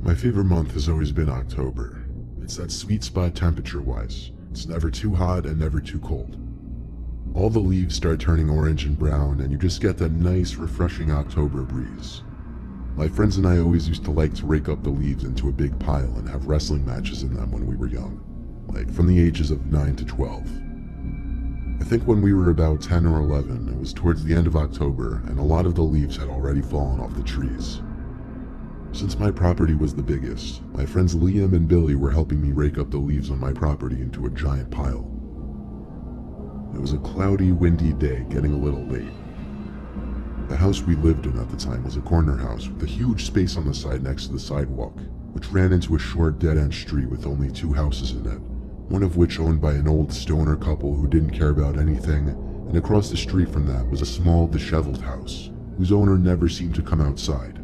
My favorite month has always been October. It's that sweet spot temperature-wise. It's never too hot and never too cold. All the leaves start turning orange and brown, and you just get that nice, refreshing October breeze. My friends and I always used to like to rake up the leaves into a big pile and have wrestling matches in them when we were young, like from the ages of 9 to 12. I think when we were about 10 or 11, it was towards the end of October, and a lot of the leaves had already fallen off the trees. Since my property was the biggest, my friends Liam and Billy were helping me rake up the leaves on my property into a giant pile. It was a cloudy, windy day, getting a little late. The house we lived in at the time was a corner house with a huge space on the side next to the sidewalk, which ran into a short dead-end street with only 2 houses in it, one of which owned by an old stoner couple who didn't care about anything, and across the street from that was a small, disheveled house, whose owner never seemed to come outside.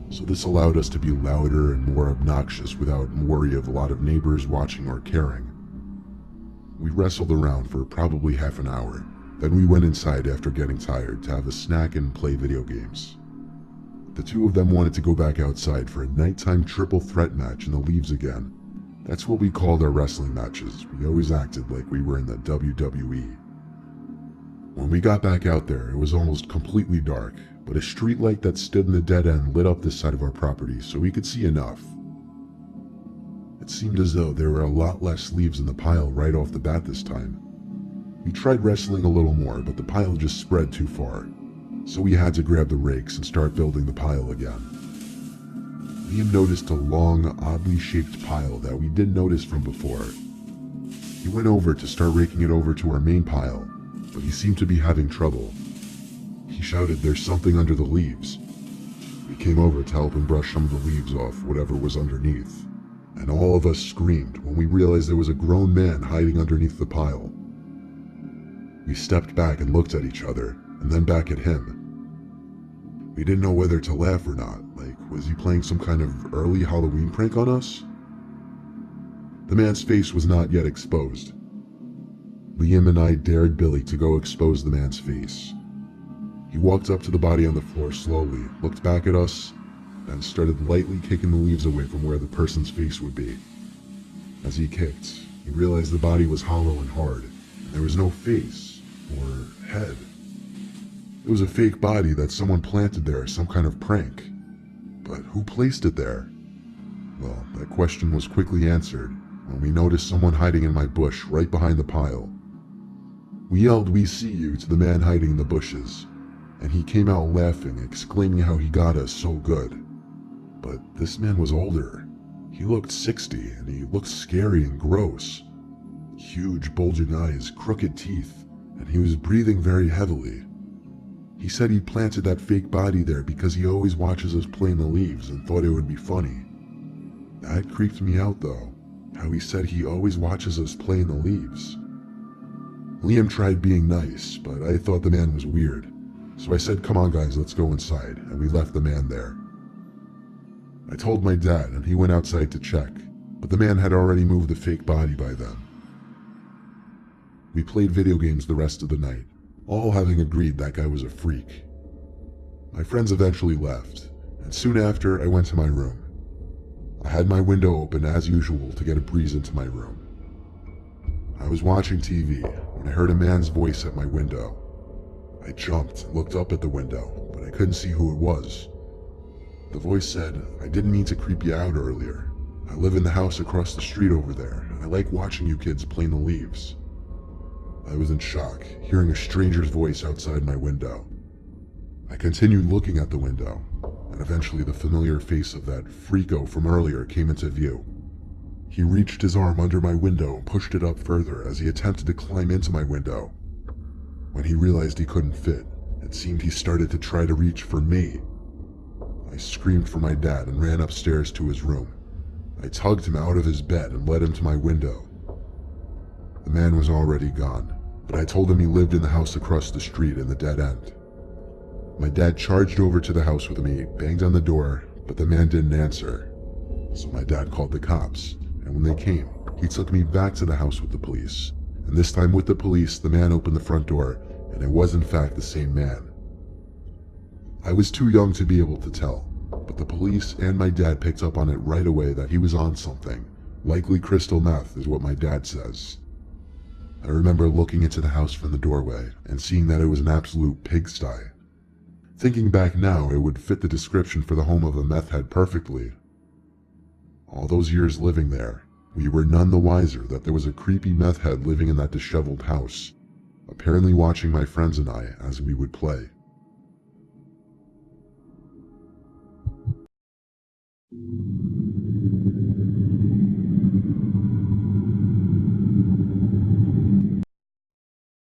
So this allowed us to be louder and more obnoxious without worry of a lot of neighbors watching or caring. We wrestled around for probably half an hour, then we went inside after getting tired to have a snack and play video games. The 2 of them wanted to go back outside for a nighttime triple threat match in the leaves again. That's what we called our wrestling matches. We always acted like we were in the WWE. When we got back out there, it was almost completely dark, but a street light that stood in the dead end lit up this side of our property so we could see enough. It seemed as though there were a lot less leaves in the pile right off the bat this time. We tried wrestling a little more, but the pile just spread too far, so we had to grab the rakes and start building the pile again. Liam noticed a long, oddly shaped pile that we didn't notice from before. He went over to start raking it over to our main pile, but he seemed to be having trouble. He shouted, "There's something under the leaves." We came over to help him brush some of the leaves off whatever was underneath, and all of us screamed when we realized there was a grown man hiding underneath the pile. We stepped back and looked at each other, and then back at him. We didn't know whether to laugh or not, like, was he playing some kind of early Halloween prank on us? The man's face was not yet exposed. Liam and I dared Billy to go expose the man's face. He walked up to the body on the floor slowly, looked back at us, and started lightly kicking the leaves away from where the person's face would be. As he kicked, he realized the body was hollow and hard, and there was no face or head. It was a fake body that someone planted there as some kind of prank. But who placed it there? Well, that question was quickly answered when we noticed someone hiding in my bush right behind the pile. We yelled, "We see you," to the man hiding in the bushes, and he came out laughing, exclaiming how he got us so good. But this man was older. He looked 60, and he looked scary and gross. Huge bulging eyes, crooked teeth, and he was breathing very heavily. He said he planted that fake body there because he always watches us play in the leaves and thought it would be funny. That creeped me out though, how he said he always watches us play in the leaves. Liam tried being nice, but I thought the man was weird. So I said, "Come on guys, let's go inside," and we left the man there. I told my dad and he went outside to check, but the man had already moved the fake body by then. We played video games the rest of the night, all having agreed that guy was a freak. My friends eventually left, and soon after I went to my room. I had my window open as usual to get a breeze into my room. I was watching TV when I heard a man's voice at my window. I jumped and looked up at the window, but I couldn't see who it was. The voice said, "I didn't mean to creep you out earlier. I live in the house across the street over there, and I like watching you kids play in the leaves." I was in shock, hearing a stranger's voice outside my window. I continued looking at the window, and eventually the familiar face of that freako from earlier came into view. He reached his arm under my window and pushed it up further as he attempted to climb into my window. When he realized he couldn't fit, it seemed he started to try to reach for me. I screamed for my dad and ran upstairs to his room. I tugged him out of his bed and led him to my window. The man was already gone, but I told him he lived in the house across the street in the dead end. My dad charged over to the house with me, banged on the door, but the man didn't answer. So my dad called the cops, and when they came, He took me back to the house with the police, and this time with the police, the man opened the front door, and it was in fact the same man. I was too young to be able to tell, but the police and my dad picked up on it right away that he was on something. Likely crystal meth is what my dad says. I remember looking into the house from the doorway and seeing that it was an absolute pigsty. Thinking back now, it would fit the description for the home of a meth head perfectly. All those years living there, we were none the wiser that there was a creepy meth head living in that disheveled house, apparently watching my friends and I as we would play.